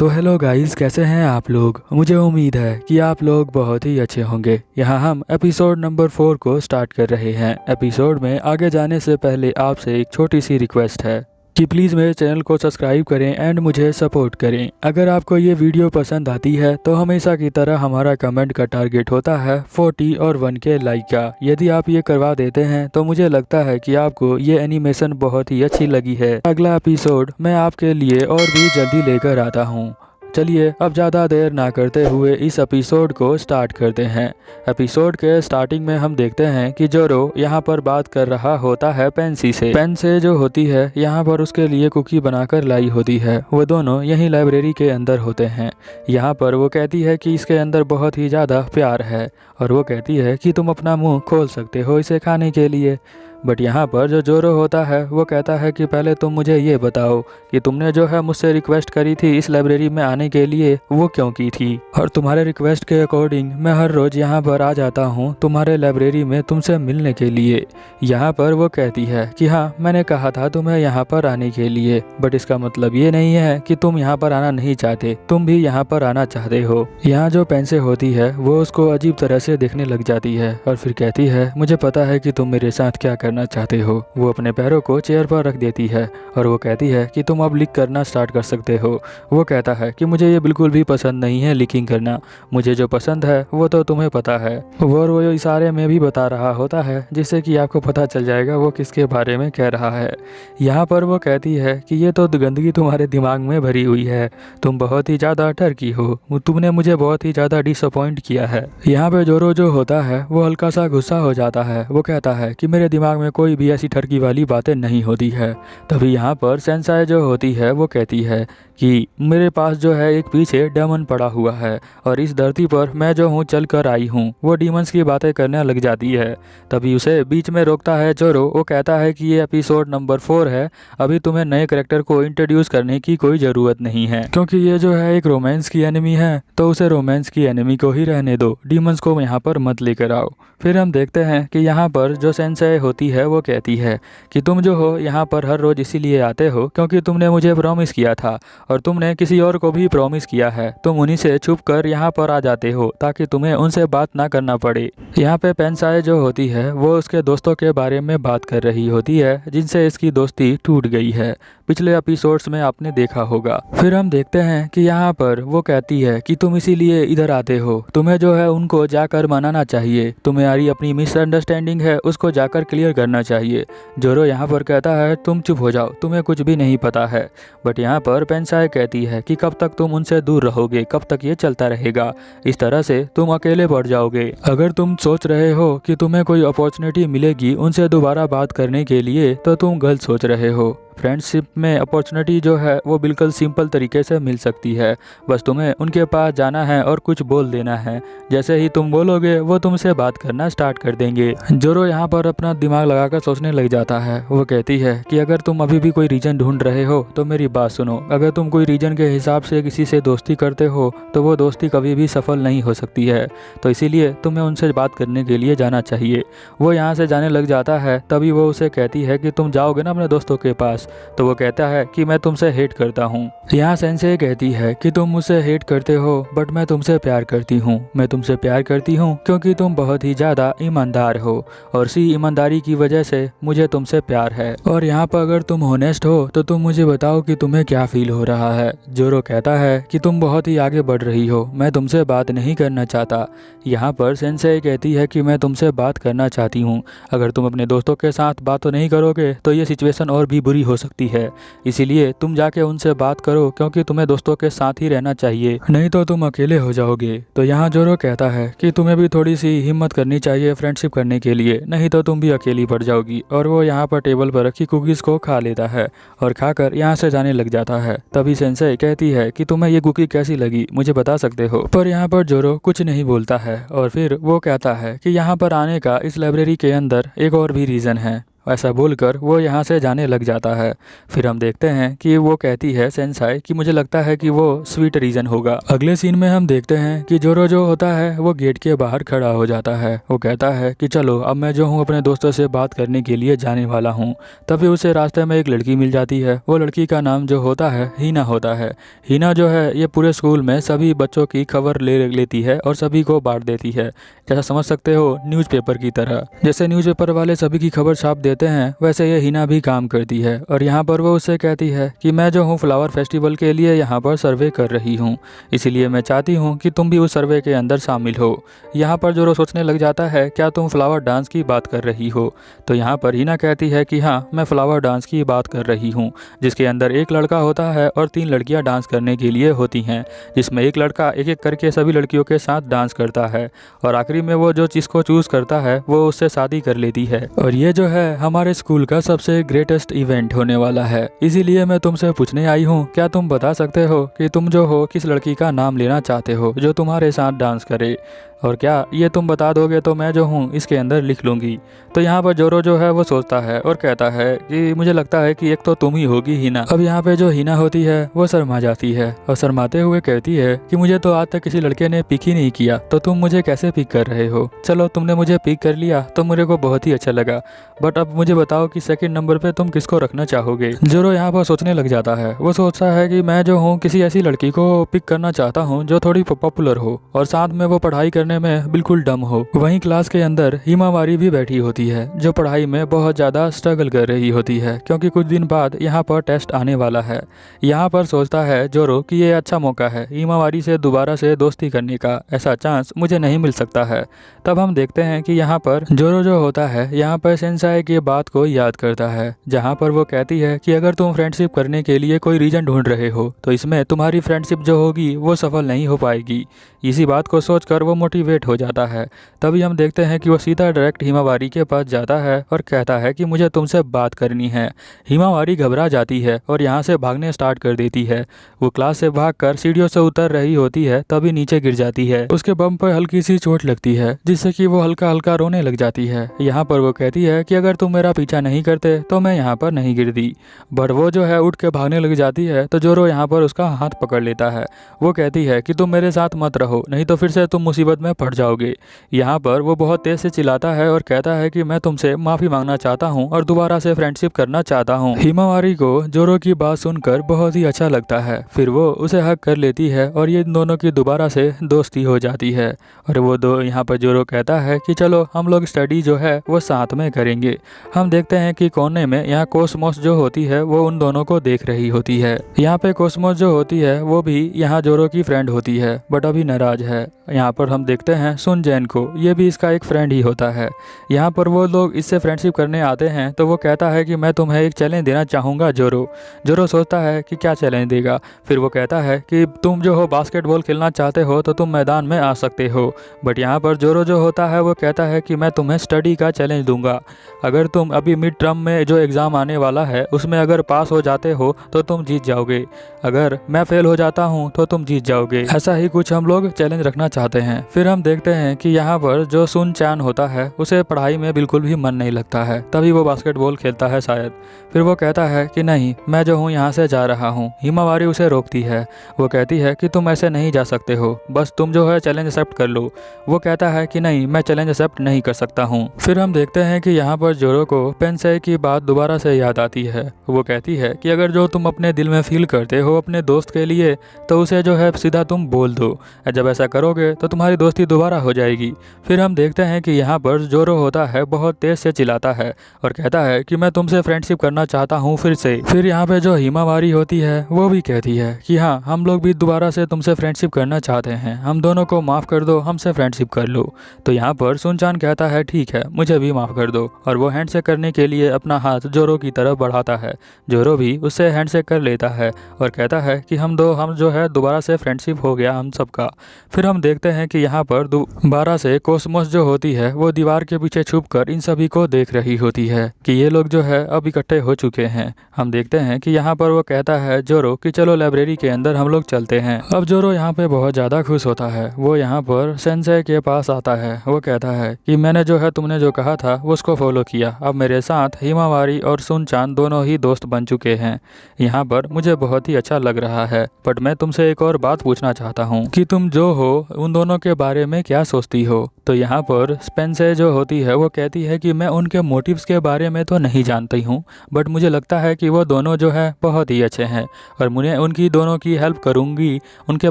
तो hello guys, कैसे हैं आप लोग। मुझे उम्मीद है कि आप लोग बहुत ही अच्छे होंगे। यहाँ हम एपिसोड नंबर 4 को स्टार्ट कर रहे हैं। एपिसोड में आगे जाने से पहले आपसे एक छोटी सी रिक्वेस्ट है कि प्लीज़ मेरे चैनल को सब्सक्राइब करें एंड मुझे सपोर्ट करें। अगर आपको ये वीडियो पसंद आती है तो हमेशा की तरह हमारा कमेंट का टारगेट होता है 40 और 1 के लाइक का। यदि आप ये करवा देते हैं तो मुझे लगता है कि आपको ये एनिमेशन बहुत ही अच्छी लगी है। अगला एपिसोड मैं आपके लिए और भी जल्दी लेकर आता हूँ। चलिए अब ज़्यादा देर ना करते हुए इस एपिसोड को स्टार्ट करते हैं। एपिसोड के स्टार्टिंग में हम देखते हैं कि जोरो यहाँ पर बात कर रहा होता है पेंसी से। पेंसे जो होती है यहाँ पर उसके लिए कुकी बनाकर लाई होती है। वो दोनों यहीं लाइब्रेरी के अंदर होते हैं। यहाँ पर वो कहती है कि इसके अंदर बहुत ही ज़्यादा प्यार है और वो कहती है कि तुम अपना मुँह खोल सकते हो इसे खाने के लिए। बट यहाँ पर जो जोरो होता है वो कहता है कि पहले तुम मुझे ये बताओ कि तुमने जो है मुझसे रिक्वेस्ट करी थी इस लाइब्रेरी में आने के लिए, वो क्यों की थी। और तुम्हारे रिक्वेस्ट के अकॉर्डिंग मैं हर रोज़ यहाँ पर आ जाता हूँ तुम्हारे लाइब्रेरी में तुमसे मिलने के लिए। यहाँ पर वो कहती है कि हाँ, मैंने कहा था तुम्हें यहाँ पर आने के लिए, बट इसका मतलब ये नहीं है कि तुम यहाँ पर आना नहीं चाहते, तुम भी यहाँ पर आना चाहते हो। यहाँ जो पेंसे होती है वो उसको अजीब तरह से देखने लग जाती है और फिर कहती है मुझे पता है कि तुम मेरे साथ क्या करना चाहते हो। वो अपने पैरों को चेयर पर रख देती है और वो कहती है कि तुम अब लिख करना स्टार्ट कर सकते हो। वो कहता है कि मुझे ये बिल्कुल भी पसंद नहीं है लिखिंग करना, मुझे जो पसंद है वो तो तुम्हें पता है। वो इशारे में भी बता रहा होता है जिससे कि आपको पता चल जाएगा वो किसके बारे में कह रहा है। यहाँ पर वो कहती है कि ये तो गंदगी तुम्हारे दिमाग में भरी हुई है, तुम बहुत ही ज़्यादा ठरकी हो, तुमने मुझे बहुत ही ज़्यादा डिसअपॉइंट किया है। यहाँ पे जोरो जो होता है वो हल्का सा गुस्सा हो जाता है। वो कहता है कि मेरे दिमाग में कोई भी ऐसी ठरकी वाली बातें नहीं होती है। तभी यहाँ पर सेंसाई जो होती है वो कहती है कि मेरे पास जो है एक पीछे डेमन पड़ा हुआ है और इस धरती पर मैं जो हूँ चल कर आई हूँ। वो डीमंस की बातें करने लग जाती है। तभी उसे बीच में रोकता है जोरो। वो कहता है कि ये एपिसोड नंबर 4 है, अभी तुम्हें नए कैरेक्टर को इंट्रोड्यूस करने की कोई ज़रूरत नहीं है, क्योंकि ये जो है एक रोमांस की एनिमी है तो उसे रोमांस की एनिमी को ही रहने दो, डीमंस को यहाँ पर मत लेकर आओ। फिर हम देखते हैं कि यहाँ पर जो सेंसाई होती है वो कहती है कि तुम जो हो यहाँ पर हर रोज़ इसीलिए आते हो क्योंकि तुमने मुझे प्रॉमिस किया था और तुमने किसी और को भी प्रॉमिस किया है। तुम उन्हीं से छुप कर यहाँ पर आ जाते हो ताकि तुम्हें उनसे बात ना करना पड़े। यहाँ पे पेंसाई जो होती है वो उसके दोस्तों के बारे में बात कर रही होती है जिनसे इसकी दोस्ती टूट गई है, पिछले एपिसोड्स में आपने देखा होगा। फिर हम देखते हैं कि यहाँ पर वो कहती है कि तुम इसीलिए इधर आते हो, तुम्हें जो है उनको जाकर मनाना चाहिए, तुम्हारी अपनी मिसअंडरस्टैंडिंग है उसको जाकर क्लियर करना चाहिए। जोरो यहाँ पर कहता है तुम चुप हो जाओ, तुम्हें कुछ भी नहीं पता है। बट यहाँ पर पेंसाई कहती है कि कब तक तुम उनसे दूर रहोगे, कब तक ये चलता रहेगा, इस तरह से तुम अकेले पड़ जाओगे। अगर तुम सोच रहे हो कि तुम्हें कोई अपॉर्चुनिटी मिलेगी उनसे दोबारा बात करने के लिए तो तुम गलत सोच रहे हो। फ्रेंडशिप में अपॉर्चुनिटी जो है वो बिल्कुल सिंपल तरीके से मिल सकती है, बस तुम्हें उनके पास जाना है और कुछ बोल देना है। जैसे ही तुम बोलोगे वो तुमसे बात करना स्टार्ट कर देंगे। जोरो यहाँ पर अपना दिमाग लगाकर सोचने लग जाता है। वो कहती है कि अगर तुम अभी भी कोई रीजन ढूंढ रहे हो तो मेरी बात सुनो, अगर तुम कोई रीजन के हिसाब से किसी से दोस्ती करते हो तो वो दोस्ती कभी भी सफल नहीं हो सकती है, तो इसीलिए तुम्हें उनसे बात करने के लिए जाना चाहिए। वो यहाँ से जाने लग जाता है। तभी वो उसे कहती है कि तुम जाओगे ना अपने दोस्तों के पास, तो वो कहता है कि मैं तुमसे हेट करता हूँ। यहाँ सेंसे कहती है कि तुम मुझसे हेट करते हो बट मैं तुमसे प्यार करती हूँ। मैं तुमसे प्यार करती हूँ क्योंकि तुम बहुत ही ज़्यादा ईमानदार हो और इसी ईमानदारी की वजह से मुझे तुमसे प्यार है। और यहाँ पर अगर तुम होनेस्ट हो तो तुम मुझे बताओ कि तुम्हें क्या फील हो रहा है। जोरो कहता है कि तुम बहुत ही आगे बढ़ रही हो, मैं तुमसे बात नहीं करना चाहता। यहाँ पर सेंसे कहती है कि मैं तुमसे बात करना चाहती हूँ, अगर तुम अपने दोस्तों के साथ बात तो नहीं करोगे तो ये सिचुएशन और भी बुरी हो सकती है, इसीलिए तुम जाके उनसे बात करो क्योंकि तुम्हें दोस्तों के साथ ही रहना चाहिए, नहीं तो तुम अकेले हो जाओगे। तो यहाँ जोरो कहता है कि तुम्हें भी थोड़ी सी हिम्मत करनी चाहिए फ्रेंडशिप करने के लिए, नहीं तो तुम भी अकेली पड़ जाओगी। और वो यहाँ पर टेबल पर रखी कुकीज को खा लेता है और खाकर यहाँ से जाने लग जाता है। तभी सेंसाई कहती है कि तुम्हें ये कुकी कैसी लगी, मुझे बता सकते हो। पर यहाँ पर जोरो कुछ नहीं बोलता है और फिर वो कहता है कि यहाँ पर आने का इस लाइब्रेरी के अंदर एक और भी रीज़न है। ऐसा बोलकर वो यहाँ से जाने लग जाता है। फिर हम देखते हैं कि वो कहती है सेंसाई कि मुझे लगता है कि वो स्वीट रीजन होगा। अगले सीन में हम देखते हैं कि जोरो जो होता है वो गेट के बाहर खड़ा हो जाता है। वो कहता है कि चलो अब मैं जो हूँ अपने दोस्तों से बात करने के लिए जाने वाला हूँ। तभी उसे रास्ते में एक लड़की मिल जाती है। वो लड़की का नाम जो होता है हीना होता है। हीना जो है ये पूरे स्कूल में सभी बच्चों की खबर ले लेती है और सभी को बांट देती है। जैसा समझ सकते हो न्यूज़पेपर की तरह। जैसे न्यूज़पेपर वाले सभी की खबर छाप देते हैं वैसे ये हीना भी काम करती है। और यहाँ पर वो उससे कहती है कि मैं जो हूँ फ्लावर फेस्टिवल के लिए यहाँ पर सर्वे कर रही हूँ, इसीलिए मैं चाहती हूँ कि तुम भी उस सर्वे के अंदर शामिल हो। यहाँ पर जोरो सोचने लग जाता है क्या तुम फ्लावर डांस की बात कर रही हो। तो यहाँ पर हीना कहती है कि हाँ मैं फ्लावर डांस की बात कर रही हूँ, जिसके अंदर एक लड़का होता है और 3 लड़कियाँ डांस करने के लिए होती हैं, जिसमें एक लड़का एक एक करके सभी लड़कियों के साथ डांस करता है और आखिरी में वो जो चीज़ को चूज़ करता है वो उससे शादी कर लेती है। और ये जो है हमारे स्कूल का सबसे ग्रेटेस्ट इवेंट होने वाला है। इसीलिए मैं तुमसे पूछने आई हूँ, क्या तुम बता सकते हो कि तुम जो हो किस लड़की का नाम लेना चाहते हो जो तुम्हारे साथ डांस करे, और क्या ये तुम बता दोगे तो मैं जो हूँ इसके अंदर लिख लूँगी। तो यहाँ पर जोरो जो है वो सोचता है और कहता है कि मुझे लगता है कि एक तो तुम ही होगी हीना। अब यहाँ पे जो हीना होती है वो शर्मा जाती है और शर्माते हुए कहती है कि मुझे तो आज तक किसी लड़के ने पिक ही नहीं किया, तो तुम मुझे कैसे पिक कर रहे हो। चलो तुमने मुझे पिक कर लिया तो मेरे को बहुत ही अच्छा लगा, बट अब मुझे बताओ कि सेकंड नंबर पे तुम किसको रखना चाहोगे। जोरो यहाँ पर सोचने लग जाता है। वो सोचता है कि मैं जो हूँ किसी ऐसी लड़की को पिक करना चाहता हूँ जो थोड़ी पॉपुलर हो और साथ में वो पढ़ाई करने में बिल्कुल डम हो। वहीं क्लास के अंदर हिमावारी भी बैठी होती है जो पढ़ाई में बहुत ज़्यादा स्ट्रगल कर रही होती है, क्योंकि कुछ दिन बाद यहाँ पर टेस्ट आने वाला है। यहाँ पर सोचता है जोरो कि ये अच्छा मौका है हिमावारी से दोबारा से दोस्ती करने का, ऐसा चांस मुझे नहीं मिल सकता है। तब हम देखते हैं कि यहाँ पर जोरो जो होता है यहाँ पर सेंसाई की बात को याद करता है, जहाँ पर वो कहती है कि अगर तुम फ्रेंडशिप करने के लिए कोई रीजन ढूंढ रहे हो तो इसमें तुम्हारी फ्रेंडशिप जो होगी वो सफल नहीं हो पाएगी। इसी बात को सोचकर वो मोटिवेट हो जाता है। तभी हम देखते हैं कि वो सीधा डायरेक्ट हिमावारी के पास जाता है और कहता है कि मुझे तुमसे बात करनी है। हिमावारी घबरा जाती है और यहाँ से भागने स्टार्ट कर देती है। वो क्लास से भागकर सीढ़ियों से उतर रही होती है तभी नीचे गिर जाती है। उसके बम पर हल्की सी चोट लगती है जिससे कि वो हल्का हल्का रोने लग जाती है। यहाँ पर वो कहती है कि अगर तुम मेरा पीछा नहीं करते तो मैं यहाँ पर नहीं गिरती, बट वो जो है उठ के भागने लग जाती है। तो जोरो यहाँ पर उसका हाथ पकड़ लेता है। वो कहती है कि तुम मेरे साथ मत रहो, नहीं तो फिर से तुम मुसीबत में पड़ जाओगे। यहाँ पर वो बहुत तेज से चिल्लाता है और कहता है कि मैं तुमसे माफ़ी मांगना चाहता हूँ और दोबारा से फ्रेंडशिप करना चाहता हूँ। हिमावारी को जोरो की बात सुनकर बहुत ही अच्छा लगता है। फिर वो उसे हक कर लेती है और ये दोनों की दोबारा से दोस्ती हो जाती है। और वो दो यहाँ पर जोरो कहता है कि चलो हम लोग स्टडी जो है वो साथ में करेंगे। हम देखते हैं कि कोने में यहाँ कोसमोस जो होती है वो उन दोनों को देख रही होती है। यहाँ पे कोसमोस जो होती है वो भी यहाँ जोरो की फ्रेंड होती है, बट अभी नाराज है। यहाँ पर हम देखते हैं सुन जैन को, ये भी इसका एक फ्रेंड ही होता है। यहाँ पर वो लोग इससे फ्रेंडशिप करने आते हैं तो वो कहता है कि मैं तुम्हें एक चैलेंज देना चाहूँगा जोरो। जोरो सोचता है कि क्या चैलेंज देगा। फिर वो कहता है कि तुम जो हो बास्केटबॉल खेलना चाहते हो तो तुम मैदान में आ सकते हो, बट यहाँ पर जोरो जो होता है वो कहता है कि मैं तुम्हें स्टडी का चैलेंज दूंगा। अगर तुम अभी मिड टर्म में जो एग्ज़ाम आने वाला है उसमें अगर पास हो जाते हो तो तुम जीत जाओगे, अगर मैं फेल हो जाता हूँ तो तुम जीत जाओगे। ऐसा ही कुछ हम लोग चैलेंज रखना चाहते हैं। फिर हम देखते हैं कि यहाँ पर जो सुन चैन होता है उसे पढ़ाई में बिल्कुल भी मन नहीं लगता है, तभी वो बास्केटबॉल खेलता है शायद। फिर वो कहता है कि नहीं मैं जो हूँ यहाँ से जा रहा हूँ। हिमावारी उसे रोकती है। वो कहती है कि तुम ऐसे नहीं जा सकते हो, बस तुम जो है चैलेंज एक्सेप्ट कर लो। वो कहता है कि नहीं मैं चैलेंज एक्सेप्ट नहीं कर सकता हूँ। फिर हम देखते हैं कि यहाँ पर जोरो को पेंसाई की बात दोबारा से याद आती है। वो कहती है कि अगर जो तुम अपने दिल में फील करते हो अपने दोस्त के लिए तो उसे जो है सीधा तुम बोल दो। जब ऐसा करोगे तो तुम्हारी दोस्ती दोबारा हो जाएगी। फिर हम देखते हैं कि यहाँ पर जोरो होता है बहुत तेज से चिल्लाता है और कहता है कि मैं तुमसे फ्रेंडशिप करना चाहता हूँ फिर से। फिर यहाँ पे जो हिमावारी होती है वो भी कहती है कि हाँ हम लोग भी दोबारा से तुमसे फ्रेंडशिप करना चाहते हैं, हम दोनों को माफ़ कर दो, हमसे फ्रेंडशिप कर लो। तो यहाँ पर सुनचान कहता है ठीक है मुझे भी माफ़ कर दो, और वो हैंडशेक करने के लिए अपना हाथ जोरो की तरफ बढ़ाता है। जोरो भी उससे हैंडशेक कर लेता है और कहता है कि हम जो है दोबारा से फ्रेंडशिप हो गया हम सबका। फिर हम देखते हैं कि यहाँ यहाँ पर दोबारा से कोसमोस जो होती है वो दीवार के पीछे छुपकर इन सभी को देख रही होती है कि ये लोग जो है अब इकट्ठे हो चुके हैं। हम देखते हैं कि यहाँ पर वो कहता है जोरो कि चलो लाइब्रेरी के अंदर हम लोग चलते हैं। अब जोरो यहाँ पे बहुत ज़्यादा खुश होता है। वो यहाँ पर सेंसेई के पास आता है। वो कहता है कि मैंने जो है तुमने जो कहा था वो उसको फॉलो किया। अब मेरे साथ हिमावारी और सुनचान दोनों ही दोस्त बन चुके हैं। यहाँ पर मुझे बहुत ही अच्छा लग रहा है, बट मैं तुमसे एक और बात पूछना चाहता हूँ कि तुम जो हो उन दोनों के बारे में क्या सोचती हो। तो यहाँ पर स्पेंसर जो होती है वो कहती है कि मैं उनके मोटिव्स के बारे में तो नहीं जानती हूँ, बट मुझे लगता है कि वो दोनों जो है बहुत ही अच्छे हैं और मुझे उनकी दोनों की हेल्प करूँगी उनके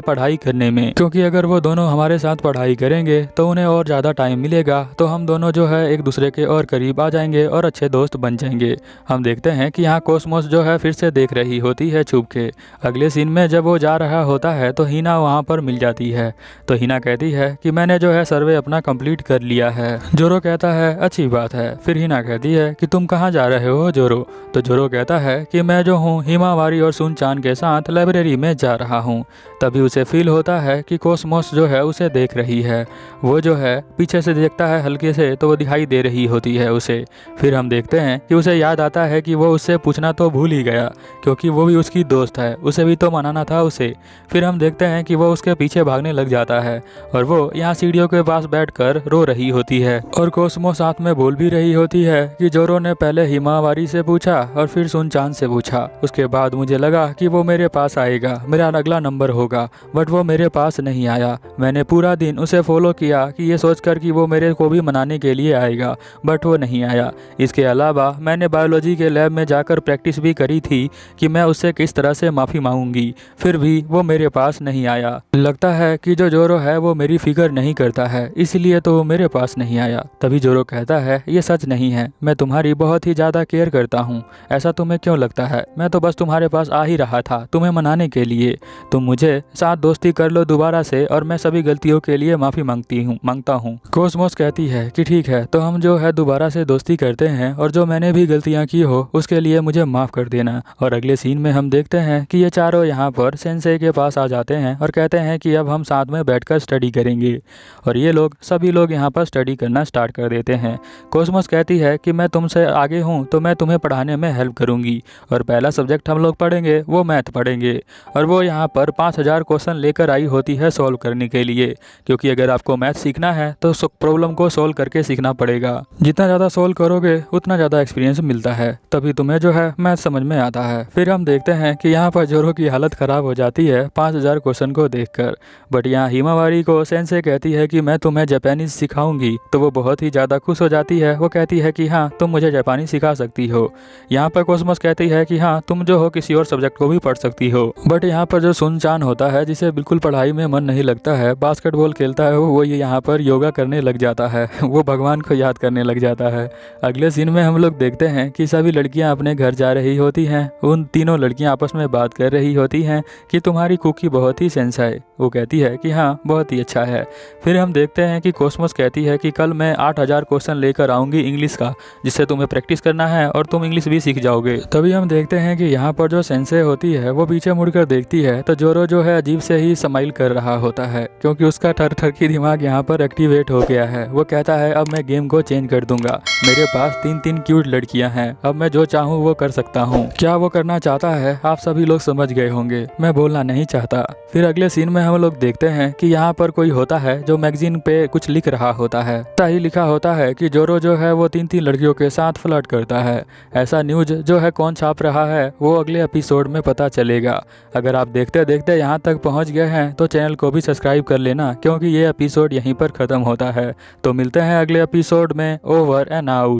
पढ़ाई करने में, क्योंकि अगर वो दोनों हमारे साथ पढ़ाई करेंगे तो उन्हें और ज़्यादा टाइम मिलेगा, तो हम दोनों जो है एक दूसरे के और करीब आ जाएंगे और अच्छे दोस्त बन जाएंगे। हम देखते हैं कि यहाँ कोसमोस जो है फिर से देख रही होती है छुप के। अगले सीन में जब वो जा रहा होता है तो हिना वहाँ पर मिल जाती है। तो हिना कहती है कि मैंने जो है सर्वे अपना कंप्लीट कर लिया है। जोरो कहता है अच्छी बात है। फिर हिना कहती है कि तुम कहाँ जा रहे हो जोरो। तो जोरो कहता है कि मैं जो हूँ हिमावारी और सुनचान के साथ लाइब्रेरी में जा रहा हूँ। तभी उसे फील होता है कि कोसमोस जो है उसे देख रही है। वो जो है पीछे से देखता है हल्के से तो वो दिखाई दे रही होती है उसे। फिर हम देखते हैं कि उसे याद आता है कि वो उससे पूछना तो भूल ही गया, क्योंकि वो भी उसकी दोस्त है, उसे भी तो मनाना था उसे। फिर हम देखते हैं कि वो उसके पीछे भागने लग जाता है और वो यहाँ सीढ़ियों के पास बैठकर रो रही होती है। और कोसमो साथ में बोल भी रही होती है कि जोरो ने पहले हिमावारी से पूछा और फिर सुनचान से पूछा, उसके बाद मुझे लगा कि वो मेरे पास आएगा, मेरा अगला नंबर होगा, बट वो मेरे पास नहीं आया। मैंने पूरा दिन उसे फॉलो किया कि ये सोचकर कि वो मेरे को भी मनाने के लिए आएगा, बट वो नहीं आया। इसके अलावा मैंने बायोलॉजी के लैब में जाकर प्रैक्टिस भी करी थी कि मैं उससे किस तरह से माफ़ी मांगूंगी, फिर भी वो मेरे पास नहीं आया। लगता है कि जो जोरो है वो मेरी फिक्र नहीं करता है, इसलिए तो वो मेरे पास नहीं आया। तभी जोरो कहता है ये सच नहीं है, मैं तुम्हारी बहुत ही ज़्यादा केयर करता हूँ। ऐसा तुम्हें क्यों लगता है? मैं तो बस तुम्हारे पास आ ही रहा था तुम्हें मनाने के लिए। तुम मुझे साथ दोस्ती कर लो दोबारा से और मैं सभी गलतियों के लिए माफ़ी मांगता हूँ। कोसमोस कहती है कि ठीक है, तो हम जो है दोबारा से दोस्ती करते हैं और जो मैंने भी गलतियाँ की हो उसके लिए मुझे माफ़ कर देना। और अगले सीन में हम देखते हैं कि ये चारों यहाँ पर सेंसेई के पास आ जाते हैं और कहते हैं कि अब हम साथ में बैठकर स्टडी करेंगे। और ये लोग सभी लोग यहाँ पर स्टडी करना स्टार्ट कर देते हैं। कोसमोस कहती है कि मैं तुमसे आगे हूँ तो मैं तुम्हें पढ़ाने में हेल्प करूँगी और पहला सब्जेक्ट हम लोग पढ़ेंगे वो मैथ पढ़ेंगे। और वो यहाँ पर 5000 क्वेश्चन लेकर आई होती है सॉल्व करने के लिए, क्योंकि अगर आपको मैथ सीखना है तो प्रॉब्लम को सॉल्व करके सीखना पड़ेगा। जितना ज़्यादा सॉल्व करोगे उतना ज़्यादा एक्सपीरियंस मिलता है, तभी तुम्हें जो है मैथ समझ में आता है। फिर हम देखते हैं कि यहाँ पर जोरो की हालत ख़राब हो जाती है 5000 क्वेश्चन को देखकर। बट यहाँ हिमावारी को सेंसेई कहती है कि मैं तुम्हें जापानीज सिखाऊंगी, तो वो बहुत ही ज़्यादा खुश हो जाती है। वो कहती है कि हाँ तुम मुझे जापानी सिखा सकती हो। यहाँ पर कोसमोस कहती है कि हाँ तुम जो हो किसी और सब्जेक्ट को भी पढ़ सकती हो। बट यहाँ पर जो सुनचान होता है जिसे बिल्कुल पढ़ाई में मन नहीं लगता है, बास्केटबॉल खेलता है, वो ये यहाँ पर योगा करने लग जाता है। वो भगवान को याद करने लग जाता है। अगले सीन में हम लोग देखते हैं कि सभी लड़कियां अपने घर जा रही होती हैं। उन तीनों लड़कियां आपस में बात कर रही होती हैं कि तुम्हारी कुकी बहुत ही सेंस है। वो कहती है कि हाँ बहुत ही अच्छा है। फिर हम देखते हैं कि कोसमोस कहती है कि कल मैं 8000 क्वेश्चन लेकर आऊँगी इंग्लिश का, जिससे तुम्हें प्रैक्टिस करना है और तुम इंग्लिश भी सीख जाओगे। तभी हम देखते हैं कि यहाँ पर जो सेंसेई होती है वो पीछे मुड़कर देखती है तो जोरो जो है अजीब से ही स्माइल कर रहा होता है, क्योंकि उसका ठर ठर की दिमाग यहाँ पर एक्टिवेट हो गया है। वो कहता है अब मैं गेम को चेंज कर दूंगा, मेरे पास 3 क्यूट लड़कियां हैं, अब मैं जो चाहूँ वो कर सकता हूँ। क्या वो करना चाहता है आप सभी लोग समझ गए होंगे, मैं बोलना नहीं चाहता। फिर अगले सीन में हम लोग देखते हैं कि यहाँ पर कोई होता है जो मैगजीन पे कुछ लिख रहा होता है। ही लिखा होता है कि जोरो जो है वो 3 लड़कियों के साथ फ्लर्ट करता है। ऐसा न्यूज जो है कौन छाप रहा है वो अगले एपिसोड में पता चलेगा। अगर आप देखते देखते यहाँ तक पहुँच गए हैं तो चैनल को भी सब्सक्राइब कर लेना, क्योंकि ये एपिसोड यहीं पर ख़त्म होता है। तो मिलते हैं अगले एपिसोड में। Over and out.